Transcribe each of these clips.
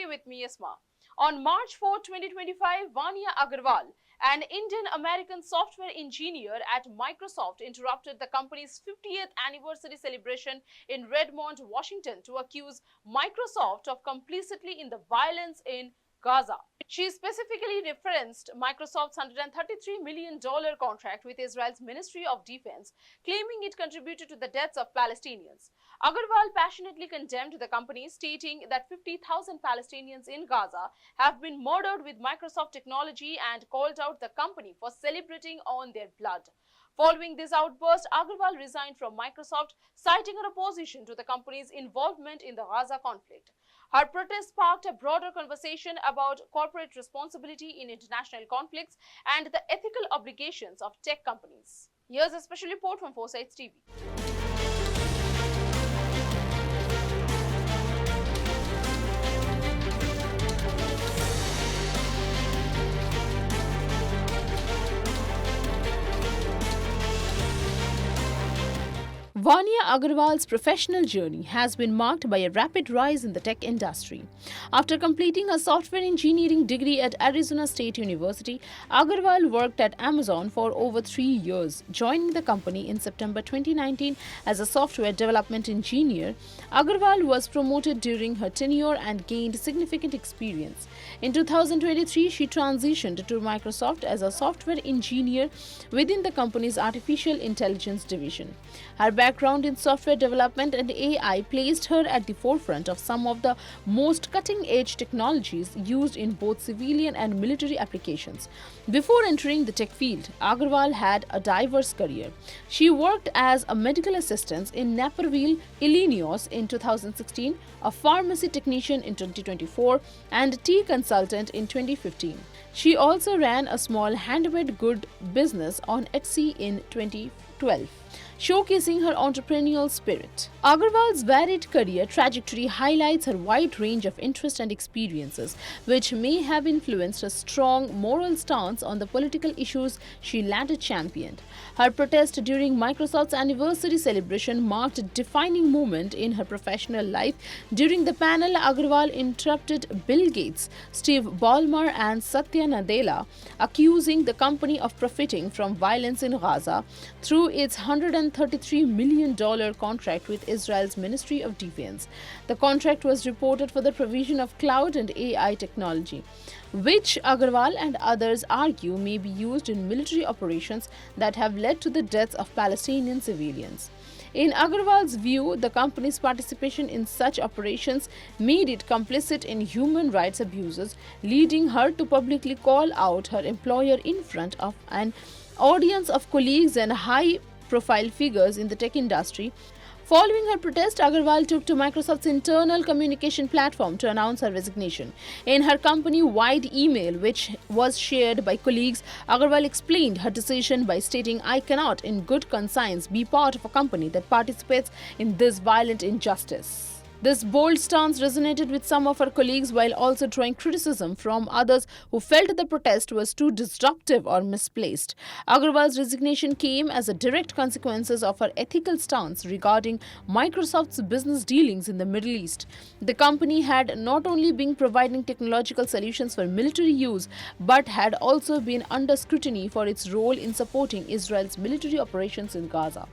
journey with me, Asma. On March 4, 2025, Vaniya Agrawal, an Indian-American software engineer at Microsoft, interrupted the company's 50th anniversary celebration in Redmond, Washington, to accuse Microsoft of complicity in the violence in Gaza. She specifically referenced Microsoft's $133 million contract with Israel's Ministry of Defense, claiming it contributed to the deaths of Palestinians. Agrawal passionately condemned the company, stating that 50,000 Palestinians in Gaza have been murdered with Microsoft technology, and called out the company for celebrating on their blood. Following this outburst, Agrawal resigned from Microsoft, citing her opposition to the company's involvement in the Gaza conflict. Her protest sparked a broader conversation about corporate responsibility in international conflicts and the ethical obligations of tech companies. Here's a special report from Foresights TV. Vaniya Agrawal's professional journey has been marked by a rapid rise in the tech industry. After completing her software engineering degree at Arizona State University, Agrawal worked at Amazon for over 3 years, joining the company in September 2019 as a software development engineer. Agrawal was promoted during her tenure and gained significant experience. In 2023, she transitioned to Microsoft as a software engineer within the company's artificial intelligence division. Her background in software development and AI placed her at the forefront of some of the most cutting-edge technologies used in both civilian and military applications. Before entering the tech field, Agrawal had a diverse career. She worked as a medical assistant in Naperville, Illinois in 2016, a pharmacy technician in 2024, and a tea consultant in 2015. She also ran a small handmade good business on Etsy in 2012, showcasing her entrepreneurial spirit. Agrawal's varied career trajectory highlights her wide range of interests and experiences, which may have influenced her strong moral stance on the political issues she later championed. Her protest during Microsoft's anniversary celebration marked a defining moment in her professional life. During the panel, Agrawal interrupted Bill Gates, Steve Ballmer, and Satya Nadella, accusing the company of profiting from violence in Gaza through its $133 million contract with Israel's Ministry of Defense. The contract was reported for the provision of cloud and AI technology, which Agrawal and others argue may be used in military operations that have led to the deaths of Palestinian civilians. In Agrawal's view, the company's participation in such operations made it complicit in human rights abuses, leading her to publicly call out her employer in front of an audience of colleagues and high-profile figures in the tech industry. Following her protest, Agrawal took to Microsoft's internal communication platform to announce her resignation. In her company-wide email, which was shared by colleagues, Agrawal explained her decision by stating, "I cannot, in good conscience, be part of a company that participates in this violent injustice." This bold stance resonated with some of her colleagues, while also drawing criticism from others who felt the protest was too disruptive or misplaced. Agrawal's resignation came as a direct consequence of her ethical stance regarding Microsoft's business dealings in the Middle East. The company had not only been providing technological solutions for military use, but had also been under scrutiny for its role in supporting Israel's military operations in Gaza.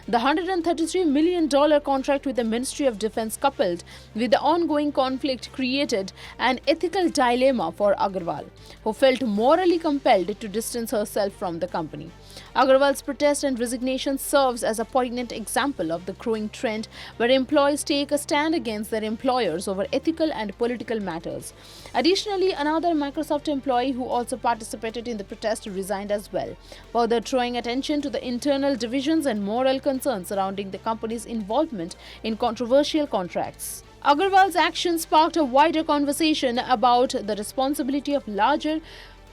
The $133 million contract with the Ministry of Defense, coupled with the ongoing conflict, created an ethical dilemma for Agrawal, who felt morally compelled to distance herself from the company. Agrawal's protest and resignation serves as a poignant example of the growing trend where employees take a stand against their employers over ethical and political matters. Additionally, another Microsoft employee who also participated in the protest resigned as well, further drawing attention to the internal divisions and moral concerns surrounding the company's involvement in controversial contracts. Agrawal's actions sparked a wider conversation about the responsibility of larger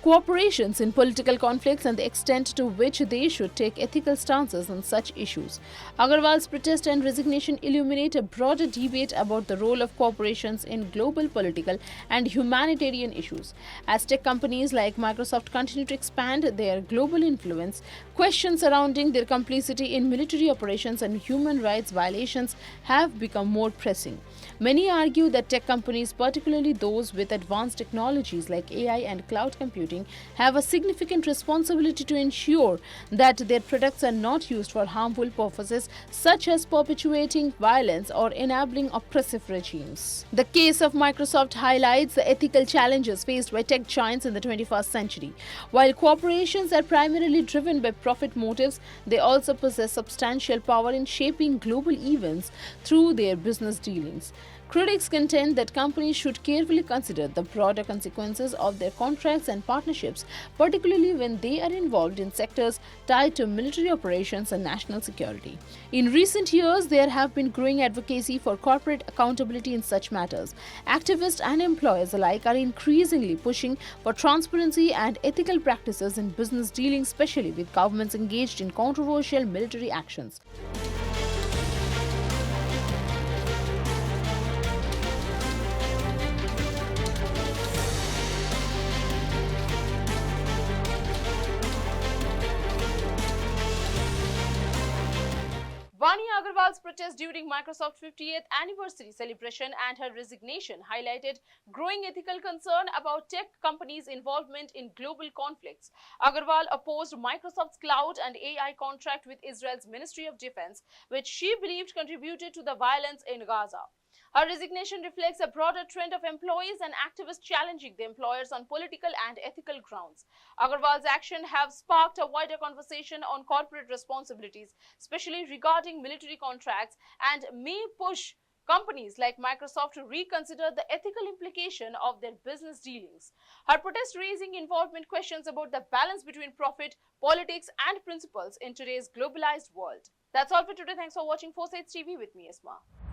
cooperations in political conflicts and the extent to which they should take ethical stances on such issues. Agrawal's protest and resignation illuminate a broader debate about the role of corporations in global political and humanitarian issues. As tech companies like Microsoft continue to expand their global influence, questions surrounding their complicity in military operations and human rights violations have become more pressing. Many argue that tech companies, particularly those with advanced technologies like AI and cloud computing, have a significant responsibility to ensure that their products are not used for harmful purposes such as perpetuating violence or enabling oppressive regimes. The case of Microsoft highlights the ethical challenges faced by tech giants in the 21st century. While corporations are primarily driven by profit motives, they also possess substantial power in shaping global events through their business dealings. Critics contend that companies should carefully consider the broader consequences of their contracts and partnerships, particularly when they are involved in sectors tied to military operations and national security. In recent years, there have been growing advocacy for corporate accountability in such matters. Activists and employers alike are increasingly pushing for transparency and ethical practices in business dealings, especially with governments engaged in controversial military actions. Vaniya Agrawal's protest during Microsoft's 50th anniversary celebration and her resignation highlighted growing ethical concern about tech companies' involvement in global conflicts. Agrawal opposed Microsoft's cloud and AI contract with Israel's Ministry of Defense, which she believed contributed to the violence in Gaza. Her resignation reflects a broader trend of employees and activists challenging the employers on political and ethical grounds. Agrawal's action have sparked a wider conversation on corporate responsibilities, especially regarding military contracts, and may push companies like Microsoft to reconsider the ethical implication of their business dealings. Her protest raising involvement questions about the balance between profit, politics, and principles in today's globalized world. That's all for today. Thanks for watching Foresights TV with me, Isma.